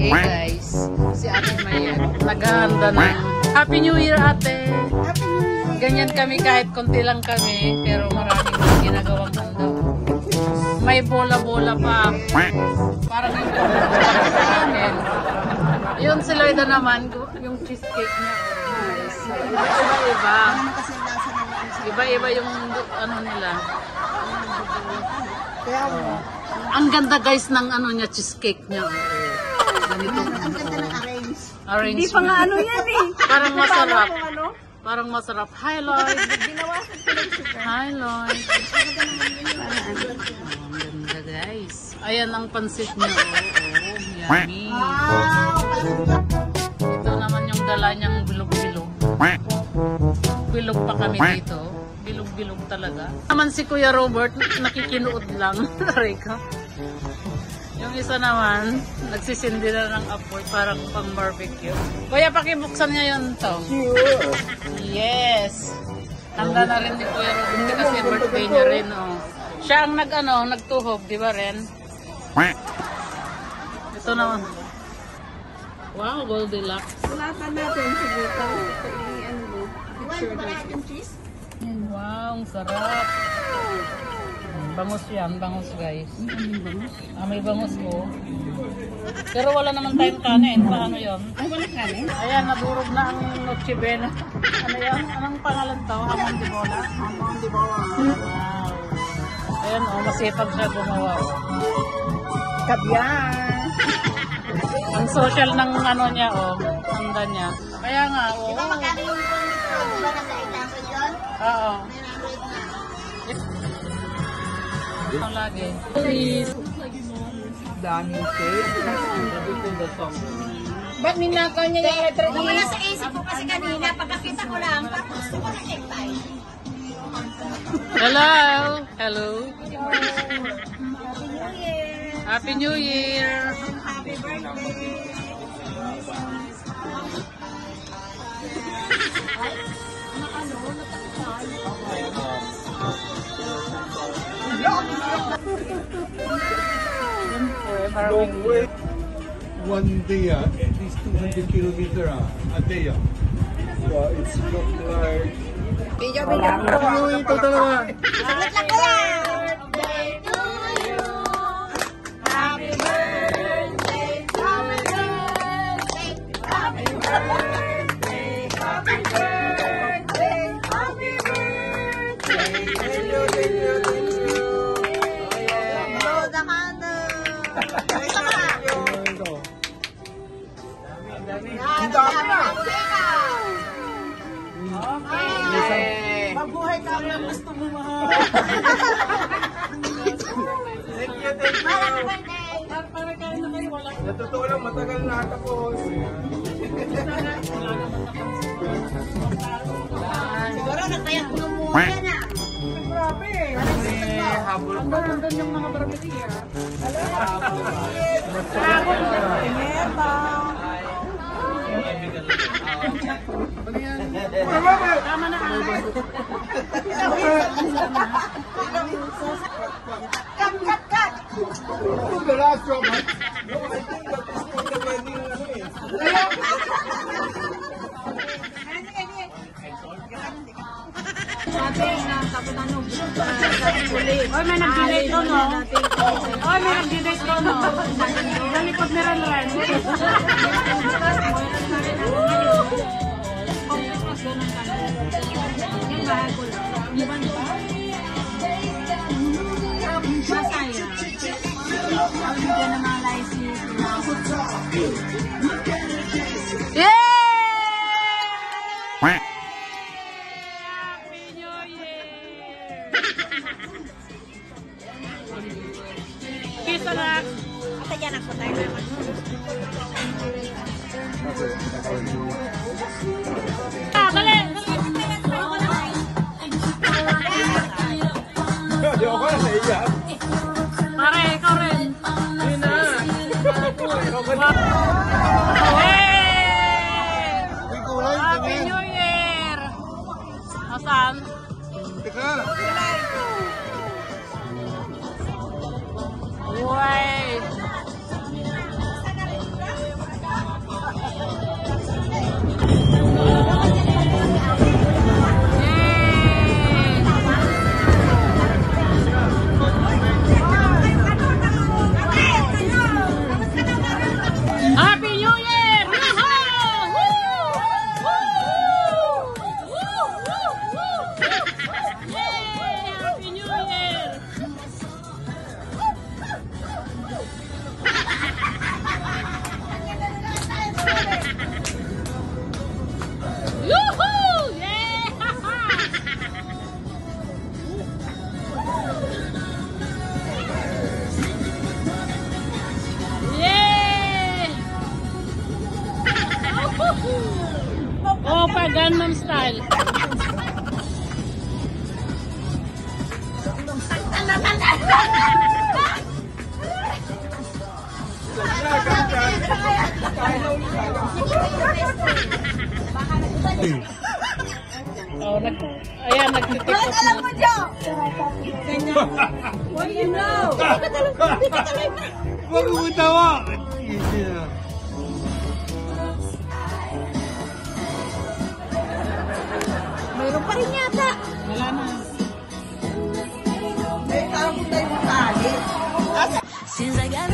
Eh guys, si Ate Maya naghahanda ng Happy New Year, Ate! Happy New Year! Ganyan kami kahit konti lang kami, pero maraming ginagawang handa. May bola-bola pa. Parang yung sa amin. Yun si Lloyda naman, yung cheesecake niya. Nice. Iba-iba. Iba-iba yung ano nila. Ang ganda guys ng ano niya, cheesecake niya. Ganito. Ang ganda ng arrange. Hindi pa nga ano yan eh. Parang masarap. Parang masarap. Hi Lloyd. Hi Lloyd. Ang ganda guys. Ayan ang pansit niya. Oh, yummy. Ito naman yung dala niyang bilog-bilog. Bilog pa kami dito. Bilog-bilog talaga. Naman si Kuya Robert, nakikinood lang. Rika. Yung isa naman, nagsisindi na ng apoy parang pang barbecue. Kuya, pakibuksan niya yun to. Yes. Handa na rin ni Kuya Robert kasi birthday niya rin. Oh. Siya ang nagtuhog, di ba rin? Ito naman. Wow, Goldilocks. Sulatan natin sa dito. Picture natin. Wow, ang sarap. Bangus yan, bangus guys. May bangus ko. Pero wala naman tayong kanin. Paano yun? Ay, wala kanin? Ayan, nadurog na ang Noche Buena. Ano yan? Anong pangalan to? Hamon de Bola? Hamon de Bola. Wow. Ayan, masipag siya gumawa. Kabyar! Ang social ng ano niya, handa niya. Kaya nga, Di ba magkano yung control? Di ba nasa 800 yun? Oo. Ito lagi. Please. Daming cake. Ba't ninakaw niya yung letter E? Wala sa isip ko kasi kanina, pagkakita ko lang, tapos gusto ko na necktie. Hello. Hello. Happy New Year! Happy New Year. Happy birthday! Long way. One day, at least 200 kilometers a day. It's not like... Ito talaga. Saglit lang ko lang! Birthday to you! Happy birthday! Happy birthday! Happy birthday! Happy birthday! Happy birthday! Blow the candle! Ito ka! Ang dami na! Okay! Mabuhay ka ang gusto mo mahal. Thank you, thank you. Happy birthday! Para kayo na kayo, wala. Sa totoo lang, matagal na tapos. Siguro nagpayak mo muna na. Grabe. Habol Ang ganda yung mga barbecue. Tama na. Cut, cut, cut! The last drop. No, I think that is for the wedding. Oy, may nag-delete ko, no? Oy, may nag-delete ko, no? Nalikod ni Ren. Yeah! Happy New Year! Kiss anak! Ate, dyan ako tayo naman. Dali! Hindi ako na naiyak. Pare, ikaw rin! Hindi na. Hey! Happy New Year! Asan? Teka. Uy! Oh, pa Gangnam Style. Oh, ayan, nagtitiktok na. What do you know? Huwag mo tawa! Easy na. Mayroon pa rin yata. Wala na. May tapos tayo makali. Since I got